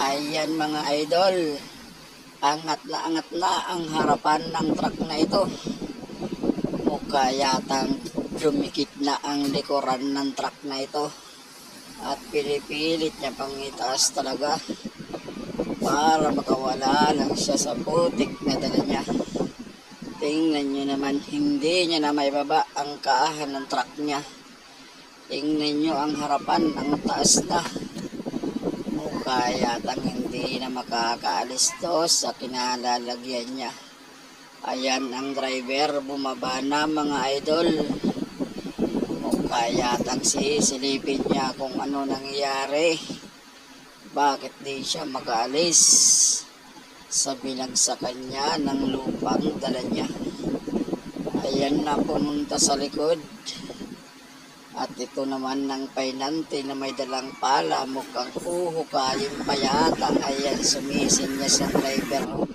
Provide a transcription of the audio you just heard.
Ayan mga idol, angat na ang harapan ng truck na ito. Mukha yatang dumikit na ang likuran ng truck na ito. At pinipilit niya pang itaas talaga para makawala lang siya sa putik na dala niya. Tingnan nyo naman, hindi niya na may baba ang kaahan ng truck niya. Tingnan nyo ang harapan, ang taas na. Kaya hindi na makakaalis to sa kinalalagyan niya. Ayan ang driver, bumaba na mga idol. Kaya sisilipin niya kung ano nangyayari. Bakit di siya makaalis sa binagsakan niya ng lupang dala niya. Ayan na pumunta sa likod. At ito naman ng painante na may dalang pala, mukhang uhukayin pa yata. Ayan, sumisin niya sa driver.